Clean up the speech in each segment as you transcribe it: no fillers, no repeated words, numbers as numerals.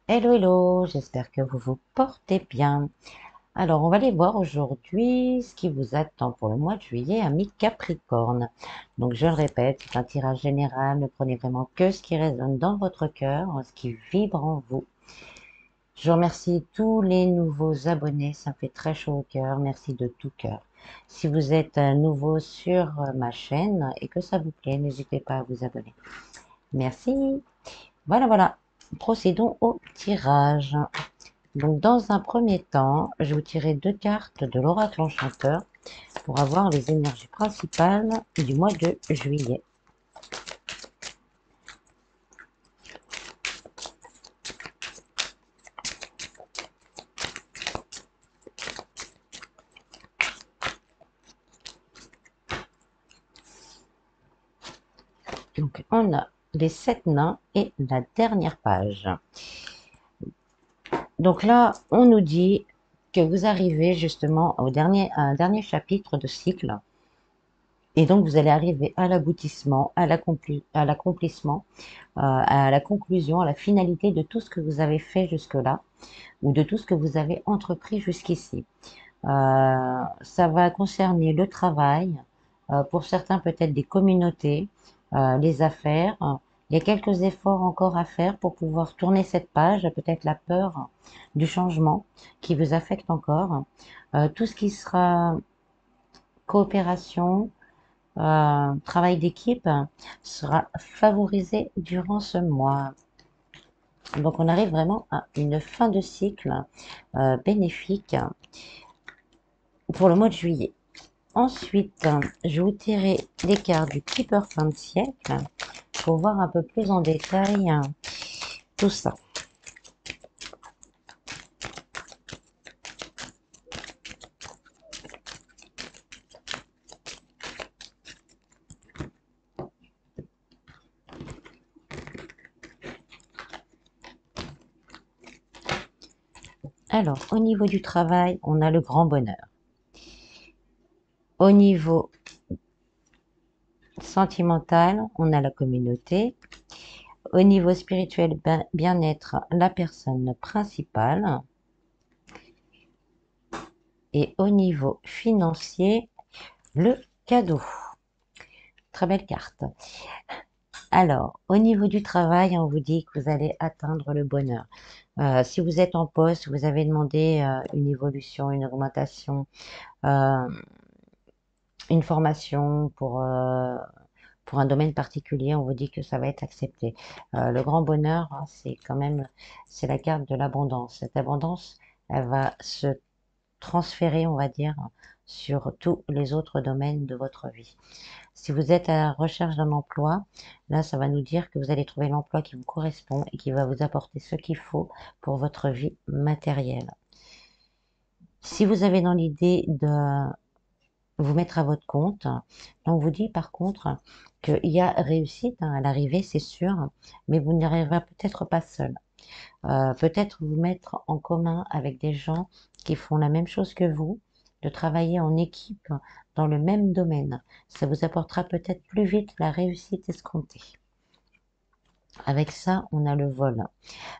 Hello, hello, j'espère que vous vous portez bien. Alors, on va aller voir aujourd'hui ce qui vous attend pour le mois de juillet, amis Capricorne. Donc, je le répète, c'est un tirage général, ne prenez vraiment que ce qui résonne dans votre cœur, ce qui vibre en vous. Je remercie tous les nouveaux abonnés, ça me fait très chaud au cœur, merci de tout cœur. Si vous êtes nouveau sur ma chaîne et que ça vous plaît, n'hésitez pas à vous abonner. Merci. Voilà, voilà. Procédons au tirage. Donc, dans un premier temps, je vais vous tirer deux cartes de l'oracle enchanteur pour avoir les énergies principales du mois de juillet. Donc, on a les 7 nains et la dernière page. Donc là, on nous dit que vous arrivez justement à un dernier chapitre de cycle. Et donc, vous allez arriver à l'aboutissement, à l'accomplissement, à la conclusion, à la finalité de tout ce que vous avez fait jusque-là, ou de tout ce que vous avez entrepris jusqu'ici. Ça va concerner le travail, pour certains peut-être des communautés, les affaires. Il y a quelques efforts encore à faire pour pouvoir tourner cette page, peut-être la peur du changement qui vous affecte encore. Tout ce qui sera coopération, travail d'équipe sera favorisé durant ce mois. Donc on arrive vraiment à une fin de cycle bénéfique pour le mois de juillet. Ensuite, je vais vous tirer les cartes du Keeper fin de siècle pour voir un peu plus en détail tout ça. Alors, au niveau du travail, on a le grand bonheur. Au niveau sentimental, on a la communauté. Au niveau spirituel, bien-être, la personne principale. Et au niveau financier, le cadeau. Très belle carte. Alors, au niveau du travail, on vous dit que vous allez atteindre le bonheur. Si vous êtes en poste, vous avez demandé une évolution, une augmentation, euh, une formation pour un domaine particulier, on vous dit que ça va être accepté. Le grand bonheur, hein, c'est quand même, c'est la carte de l'abondance. Cette abondance, elle va se transférer, on va dire, sur tous les autres domaines de votre vie. Si vous êtes à la recherche d'un emploi, là, ça va nous dire que vous allez trouver l'emploi qui vous correspond et qui va vous apporter ce qu'il faut pour votre vie matérielle. Si vous avez dans l'idée de vous mettre à votre compte, on vous dit par contre qu'il y a réussite à l'arrivée, c'est sûr, mais vous n'y arriverez peut-être pas seul. Peut-être vous mettre en commun avec des gens qui font la même chose que vous, de travailler en équipe dans le même domaine. Ça vous apportera peut-être plus vite la réussite escomptée. Avec ça, on a le vol.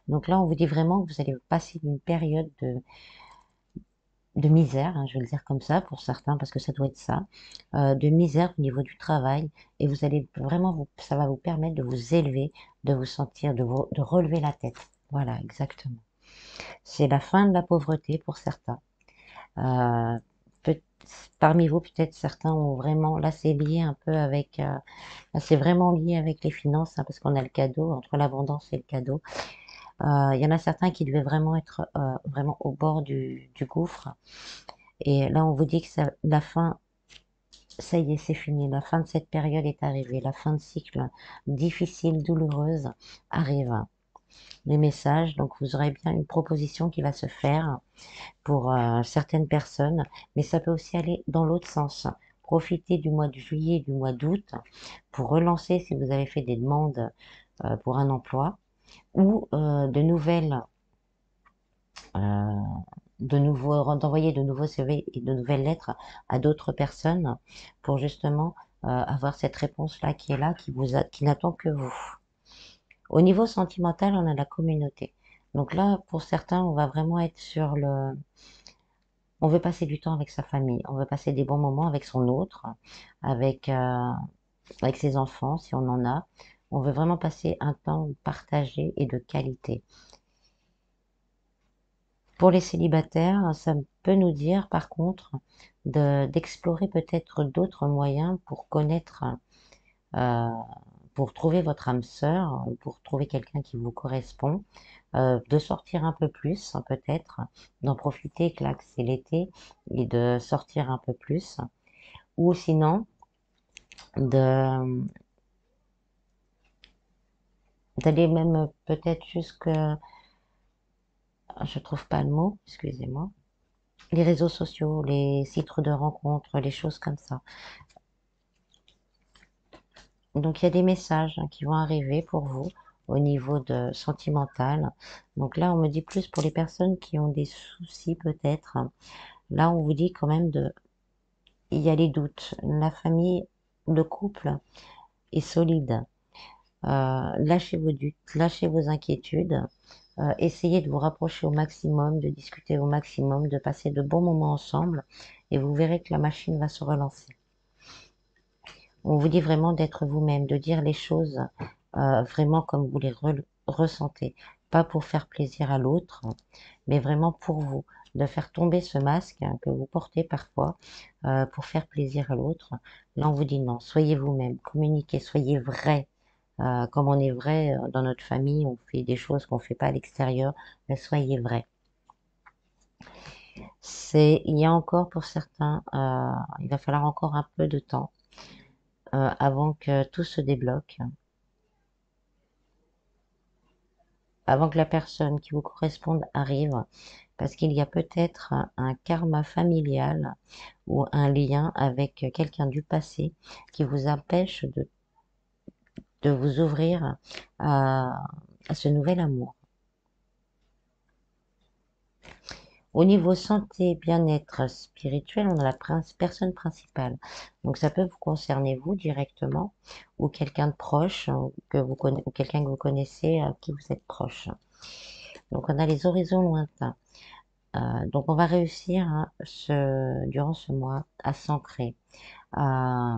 Donc là, on vous dit vraiment que vous allez passer d'une période de misère, hein, je vais le dire comme ça pour certains, parce que ça doit être ça, de misère au niveau du travail, et vous allez vraiment, ça va vous permettre de vous élever, de vous sentir, de relever la tête. Voilà, exactement. C'est la fin de la pauvreté pour certains. Euh, peut- Parmi vous, peut-être certains ont vraiment, là c'est lié un peu avec, là, c'est vraiment lié avec les finances, hein, parce qu'on a le cadeau, entre l'abondance et le cadeau. Il y en a certains qui devaient vraiment être vraiment au bord du gouffre. Et là, on vous dit que la fin, ça y est, c'est fini. La fin de cette période est arrivée. La fin de cycle difficile, douloureuse arrive. Les messages, donc vous aurez bien une proposition qui va se faire pour certaines personnes, mais ça peut aussi aller dans l'autre sens. Profitez du mois de juillet et du mois d'août pour relancer si vous avez fait des demandes pour un emploi ou euh, d'envoyer de nouveaux CV et de nouvelles lettres à d'autres personnes pour justement avoir cette réponse-là qui est là, qui n'attend que vous. Au niveau sentimental, on a la communauté. Donc là, pour certains, on va vraiment être sur le... On veut passer du temps avec sa famille, on veut passer des bons moments avec son autre, avec, avec ses enfants, si on en a. On veut vraiment passer un temps partagé et de qualité. Pour les célibataires, ça peut nous dire, par contre, d'explorer peut-être d'autres moyens pour connaître, euh, pour trouver votre âme sœur, pour trouver quelqu'un qui vous correspond, de sortir un peu plus, peut-être, d'en profiter, que là, que c'est l'été, et de sortir un peu plus. Ou sinon, de d'aller même peut-être jusque, je trouve pas le mot, excusez-moi, les réseaux sociaux, les sites de rencontres, les choses comme ça. Donc il y a des messages qui vont arriver pour vous au niveau de sentimental. Donc là, on me dit plus pour les personnes qui ont des soucis peut-être. Là, on vous dit quand même de, il y a les doutes. La famille, le couple est solide. Lâchez vos doutes, lâchez vos inquiétudes. Essayez de vous rapprocher au maximum, de discuter au maximum, de passer de bons moments ensemble, et vous verrez que la machine va se relancer. On vous dit vraiment d'être vous-même, de dire les choses vraiment comme vous les ressentez, pas pour faire plaisir à l'autre, mais vraiment pour vous, de faire tomber ce masque que vous portez parfois pour faire plaisir à l'autre. Là, on vous dit non, soyez vous-même, communiquez, soyez vrai. Comme on est vrai dans notre famille, on fait des choses qu'on ne fait pas à l'extérieur, mais soyez vrai. Il y a encore pour certains, il va falloir encore un peu de temps avant que tout se débloque, avant que la personne qui vous corresponde arrive, parce qu'il y a peut-être un karma familial ou un lien avec quelqu'un du passé qui vous empêche de vous ouvrir à ce nouvel amour. Au niveau santé, bien-être spirituel, on a la personne principale. Donc ça peut vous concerner vous directement ou quelqu'un de proche que vous ou quelqu'un que vous connaissez à qui vous êtes proche. Donc on a les horizons lointains. Donc on va réussir durant ce mois à s'ancrer, à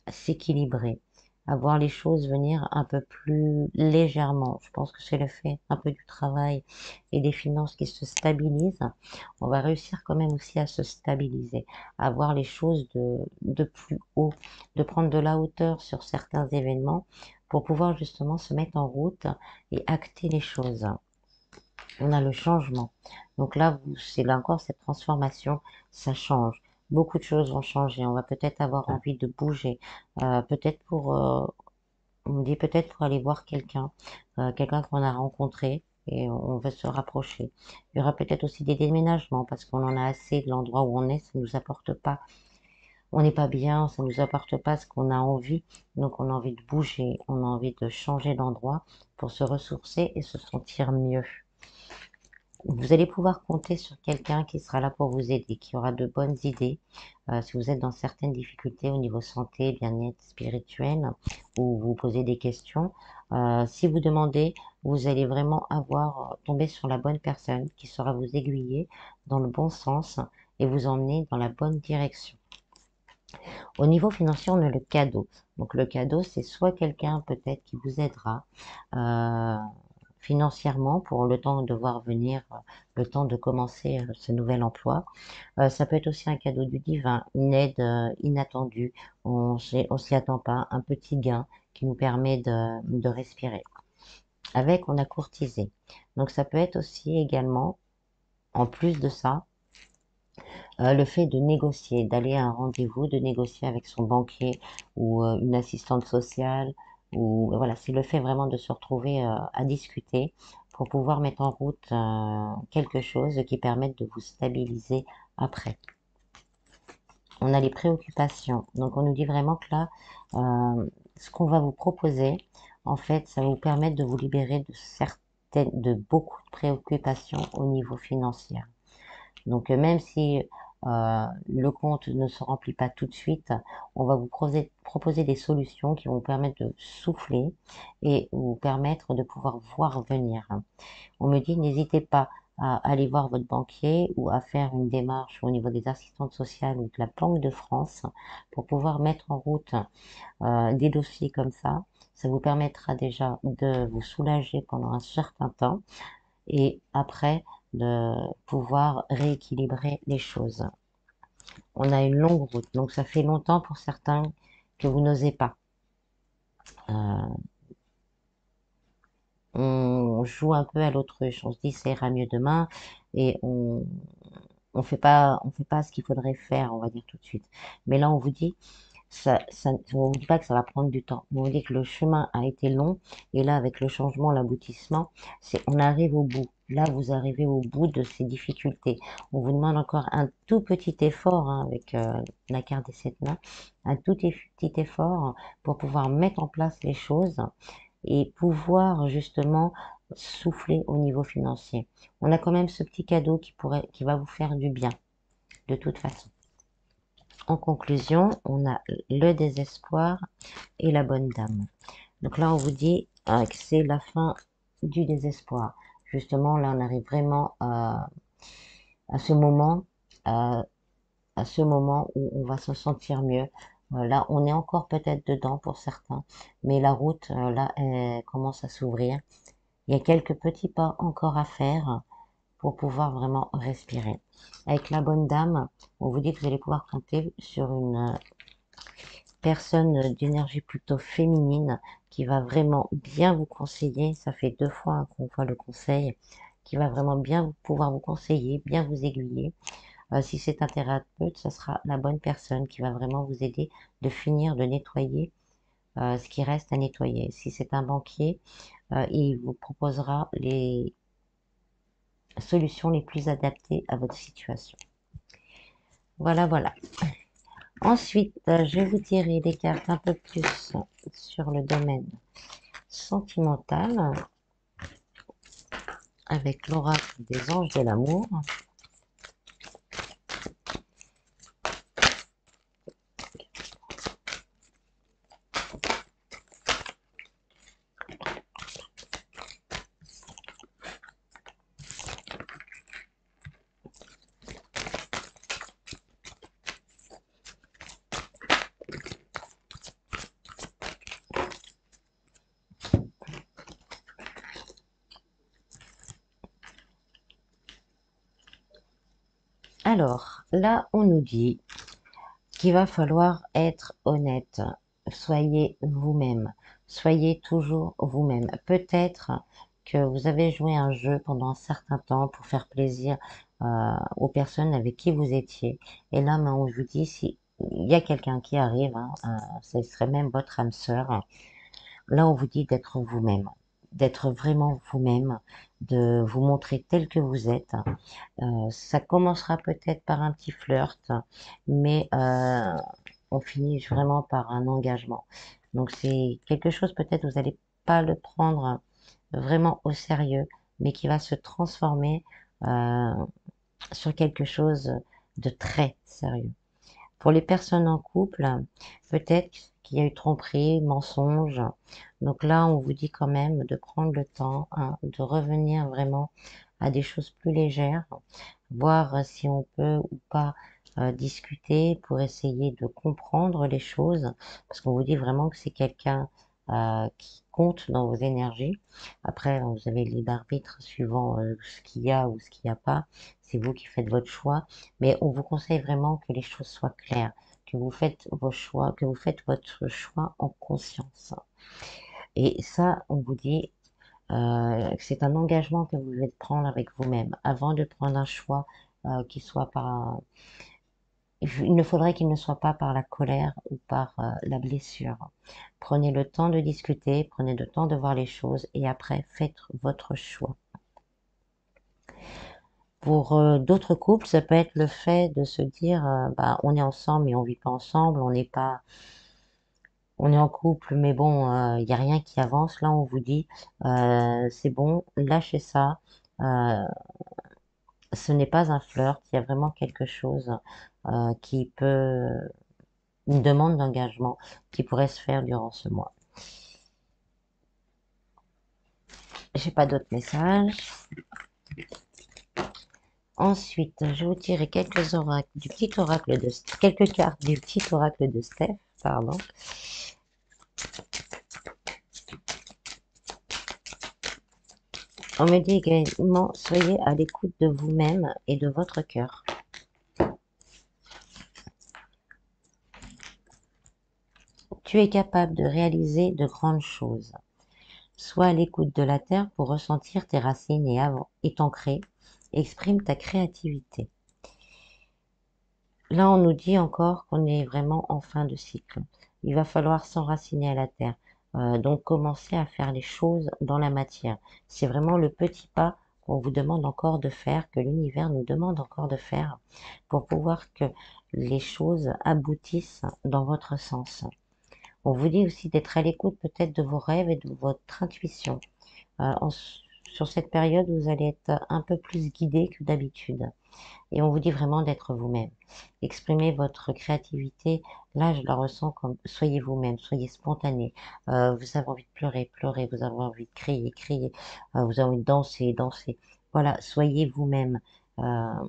s'équilibrer, à voir les choses venir un peu plus légèrement. Je pense que c'est le fait un peu du travail et des finances qui se stabilisent. On va réussir quand même aussi à se stabiliser, à voir les choses de plus haut, de prendre de la hauteur sur certains événements pour pouvoir justement se mettre en route et acter les choses. On a le changement. Donc là, c'est là encore cette transformation, ça change. Beaucoup de choses vont changer. On va peut-être avoir envie de bouger. Peut-être pour, on me dit peut-être pour aller voir quelqu'un, quelqu'un qu'on a rencontré et on veut se rapprocher. Il y aura peut-être aussi des déménagements parce qu'on en a assez de l'endroit où on est. Ça nous apporte pas. On n'est pas bien, ça nous apporte pas ce qu'on a envie. Donc on a envie de bouger, on a envie de changer d'endroit pour se ressourcer et se sentir mieux. Vous allez pouvoir compter sur quelqu'un qui sera là pour vous aider, qui aura de bonnes idées. Si vous êtes dans certaines difficultés au niveau santé, bien-être spirituel, ou vous posez des questions, si vous demandez, vous allez vraiment tomber sur la bonne personne qui saura vous aiguiller dans le bon sens et vous emmener dans la bonne direction. Au niveau financier, on a le cadeau. Donc le cadeau, c'est soit quelqu'un peut-être qui vous aidera, financièrement pour le temps de voir venir, le temps de commencer ce nouvel emploi. Ça peut être aussi un cadeau du divin, une aide inattendue, on s'y attend pas, un petit gain qui nous permet de respirer. Avec, on a courtisé. Donc ça peut être aussi également, en plus de ça, le fait de négocier, d'aller à un rendez-vous, de négocier avec son banquier ou une assistante sociale, ou voilà, c'est le fait vraiment de se retrouver à discuter pour pouvoir mettre en route quelque chose qui permette de vous stabiliser après. On a les préoccupations, donc on nous dit vraiment que là, ce qu'on va vous proposer, en fait, ça va vous permettre de vous libérer de beaucoup de préoccupations au niveau financier. Donc même si le compte ne se remplit pas tout de suite, on va vous proposer des solutions qui vont vous permettre de souffler et vous permettre de pouvoir voir venir. On me dit, n'hésitez pas à aller voir votre banquier ou à faire une démarche au niveau des assistantes sociales ou de la Banque de France pour pouvoir mettre en route des dossiers comme ça. Ça vous permettra déjà de vous soulager pendant un certain temps et après de pouvoir rééquilibrer les choses. On a une longue route, donc ça fait longtemps pour certains que vous n'osez pas. Euh, on joue un peu à l'autruche, on se dit ça ira mieux demain et on fait pas ce qu'il faudrait faire, on va dire tout de suite. Mais là, on vous dit, on vous dit pas que ça va prendre du temps. On vous dit que le chemin a été long et là, avec le changement, l'aboutissement, on arrive au bout. Là, vous arrivez au bout de ces difficultés. On vous demande encore un tout petit effort hein, avec la carte des 7 mains, un tout petit effort pour pouvoir mettre en place les choses et pouvoir justement souffler au niveau financier. On a quand même ce petit cadeau qui va vous faire du bien, de toute façon. En conclusion, on a le désespoir et la bonne dame. Donc là, on vous dit que c'est la fin du désespoir. Justement, là, on arrive vraiment à ce moment, à, à ce moment où on va se sentir mieux. Là, on est encore peut-être dedans pour certains, mais la route, là, elle commence à s'ouvrir. Il y a quelques petits pas encore à faire pour pouvoir vraiment respirer. Avec la bonne dame, on vous dit que vous allez pouvoir compter sur une personne d'énergie plutôt féminine qui va vraiment bien vous conseiller. Ça fait 2 fois hein, qu'on voit le conseil, qui va vraiment bien pouvoir vous conseiller, bien vous aiguiller. Si c'est un thérapeute, ça sera la bonne personne qui va vraiment vous aider de finir de nettoyer ce qui reste à nettoyer. Si c'est un banquier, il vous proposera les solutions les plus adaptées à votre situation. Voilà, voilà. Ensuite, je vais vous tirer des cartes un peu plus sur le domaine sentimental avec l'oracle des anges de l'amour. Alors, là, on nous dit qu'il va falloir être honnête. Soyez vous-même. Soyez toujours vous-même. Peut-être que vous avez joué un jeu pendant un certain temps pour faire plaisir aux personnes avec qui vous étiez. Et là, ben, on vous dit, si il y a quelqu'un qui arrive, hein, ce serait même votre âme sœur. Là, on vous dit d'être vous-même, d'être vraiment vous-même, de vous montrer tel que vous êtes. Ça commencera peut-être par un petit flirt, mais on finit vraiment par un engagement. Donc c'est quelque chose peut-être vous n'allez pas le prendre vraiment au sérieux, mais qui va se transformer euh, sur quelque chose de très sérieux. Pour les personnes en couple, peut-être qu'il y a eu tromperie, mensonge. Donc là, on vous dit quand même de prendre le temps, hein, de revenir vraiment à des choses plus légères, voir si on peut ou pas discuter pour essayer de comprendre les choses, parce qu'on vous dit vraiment que c'est quelqu'un qui compte dans vos énergies. Après, vous avez le libre arbitre suivant ce qu'il y a ou ce qu'il n'y a pas. C'est vous qui faites votre choix, mais on vous conseille vraiment que les choses soient claires, que vous faites vos choix, que vous faites votre choix en conscience. Et ça, on vous dit c'est un engagement que vous devez prendre avec vous-même avant de prendre un choix qui soit par. Il ne faudrait qu'il ne soit pas par la colère ou par la blessure. Prenez le temps de discuter, prenez le temps de voir les choses et après faites votre choix. Pour d'autres couples, ça peut être le fait de se dire bah, on est ensemble mais on vit pas ensemble, on est en couple mais bon, il n'y a rien qui avance. Là, on vous dit c'est bon, lâchez ça. Euh, ce n'est pas un flirt, il y a vraiment quelque chose qui peut, une demande d'engagement qui pourrait se faire durant ce mois. J'ai pas d'autres messages. Ensuite, je vais vous tirer quelques oracles du petit oracle de quelques cartes du petit oracle de Steph, pardon. On me dit également, soyez à l'écoute de vous-même et de votre cœur. Tu es capable de réaliser de grandes choses. Sois à l'écoute de la terre pour ressentir tes racines et t'ancrer. Exprime ta créativité. Là, on nous dit encore qu'on est vraiment en fin de cycle. Il va falloir s'enraciner à la terre. Donc, commencer à faire les choses dans la matière. C'est vraiment le petit pas qu'on vous demande encore de faire, que l'univers nous demande encore de faire, pour pouvoir que les choses aboutissent dans votre sens. On vous dit aussi d'être à l'écoute peut-être de vos rêves et de votre intuition. Sur cette période, vous allez être un peu plus guidé que d'habitude. Et on vous dit vraiment d'être vous-même. Exprimez votre créativité. Là, je la ressens comme soyez vous-même, soyez spontané. Vous avez envie de pleurer, pleurer. Vous avez envie de crier, crier. Vous avez envie de danser, danser. Voilà, soyez vous-même. Ne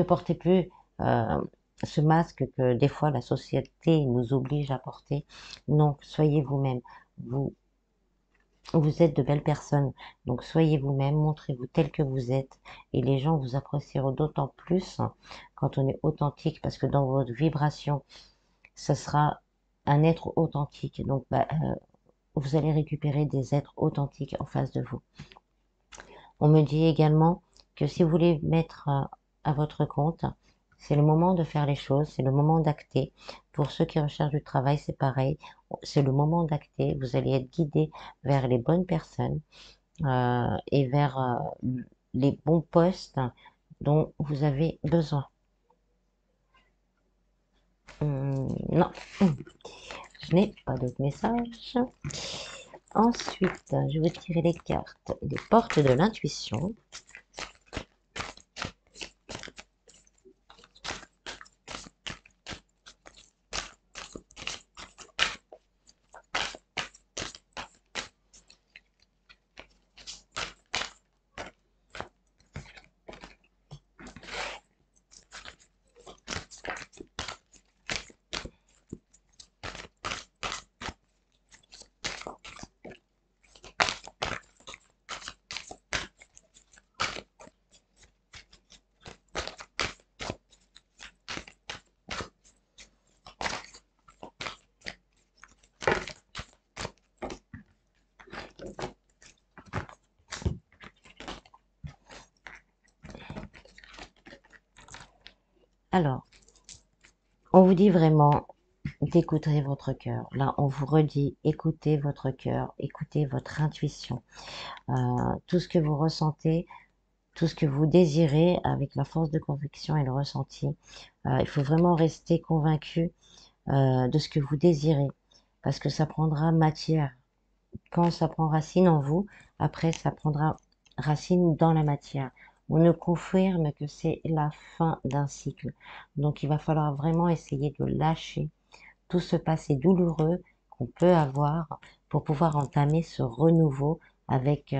portez plus ce masque que des fois la société nous oblige à porter. Non, soyez vous-même. Vous êtes de belles personnes, donc soyez vous-même, montrez-vous tel que vous êtes, et les gens vous apprécieront d'autant plus quand on est authentique, parce que dans votre vibration, ce sera un être authentique. Donc, vous allez récupérer des êtres authentiques en face de vous. On me dit également que si vous voulez mettre à votre compte, c'est le moment de faire les choses, c'est le moment d'acter. Pour ceux qui recherchent du travail, c'est pareil. C'est le moment d'acter. Vous allez être guidé vers les bonnes personnes et vers les bons postes dont vous avez besoin. Non, je n'ai pas d'autres messages. Ensuite, je vais tirer les cartes des portes de l'intuition. Alors, on vous dit vraiment d'écouter votre cœur. Là, on vous redit, écoutez votre cœur, écoutez votre intuition. Tout ce que vous ressentez, tout ce que vous désirez avec la force de conviction et le ressenti. Il faut vraiment rester convaincu de ce que vous désirez, parce que ça prendra matière. Quand ça prend racine en vous, après ça prendra racine dans la matière. On nous confirme que c'est la fin d'un cycle. Donc il va falloir vraiment essayer de lâcher tout ce passé douloureux qu'on peut avoir pour pouvoir entamer ce renouveau avec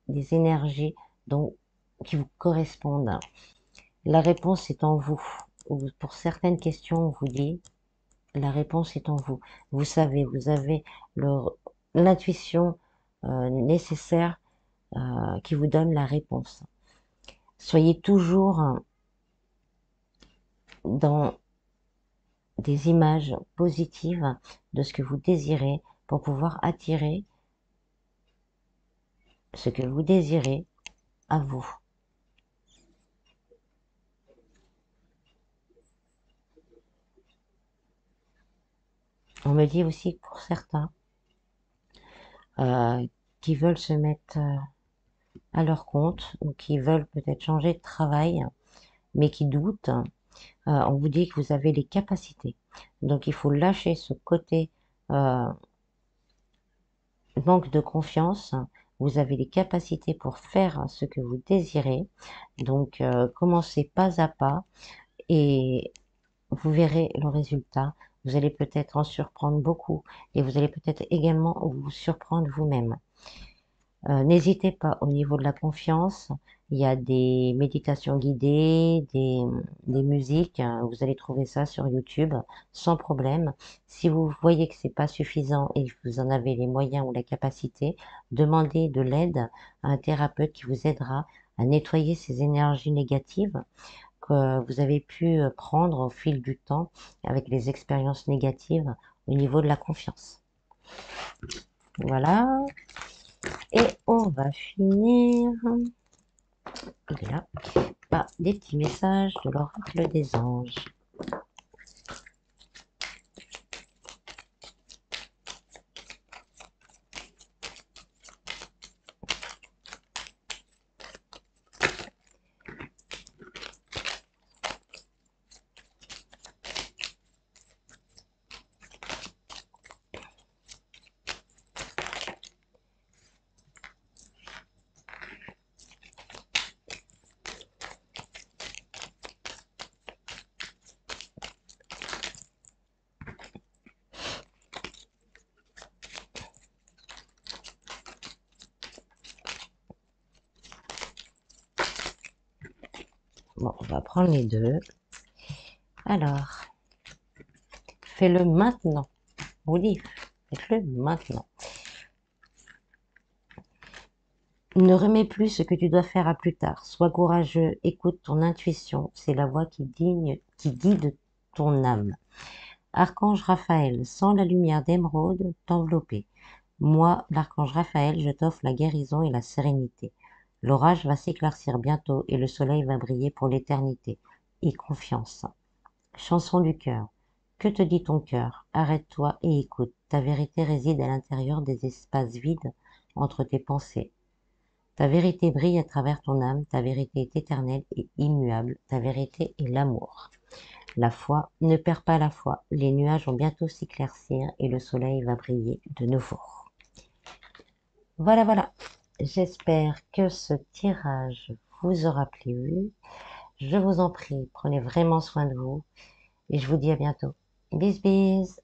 des énergies qui vous correspondent. La réponse est en vous. Pour certaines questions, on vous dit, la réponse est en vous. Vous savez, vous avez l'intuition nécessaire qui vous donne la réponse. Soyez toujours dans des images positives de ce que vous désirez pour pouvoir attirer ce que vous désirez à vous. On me dit aussi que pour certains qui veulent se mettre à leur compte ou qui veulent peut-être changer de travail, mais qui doutent, on vous dit que vous avez les capacités. Donc il faut lâcher ce côté manque de confiance Vous avez les capacités pour faire ce que vous désirez. Donc, commencez pas à pas et vous verrez le résultat. Vous allez peut-être en surprendre beaucoup et vous allez peut-être également vous surprendre vous-même. N'hésitez pas au niveau de la confiance. Il y a des méditations guidées, des musiques. Vous allez trouver ça sur YouTube sans problème. Si vous voyez que c'est pas suffisant et que vous en avez les moyens ou la capacité, demandez de l'aide à un thérapeute qui vous aidera à nettoyer ces énergies négatives que vous avez pu prendre au fil du temps avec les expériences négatives au niveau de la confiance. Voilà. Et on va finir là, par des petits messages de l'oracle des anges. Bon, on va prendre les deux. Alors, fais-le maintenant. Oui, faites-le maintenant. Ne remets plus ce que tu dois faire à plus tard. Sois courageux, écoute ton intuition. C'est la voix qui guide ton âme. Archange Raphaël, sens la lumière d'émeraude t'envelopper. Moi, l'archange Raphaël, je t'offre la guérison et la sérénité. L'orage va s'éclaircir bientôt et le soleil va briller pour l'éternité. Aie confiance. Chanson du cœur. Que te dit ton cœur? Arrête-toi et écoute. Ta vérité réside à l'intérieur des espaces vides entre tes pensées. Ta vérité brille à travers ton âme. Ta vérité est éternelle et immuable. Ta vérité est l'amour. La foi, ne perds pas la foi. Les nuages vont bientôt s'éclaircir et le soleil va briller de nouveau. Voilà, voilà. J'espère que ce tirage vous aura plu. Je vous en prie, prenez vraiment soin de vous et je vous dis à bientôt. Bis bis.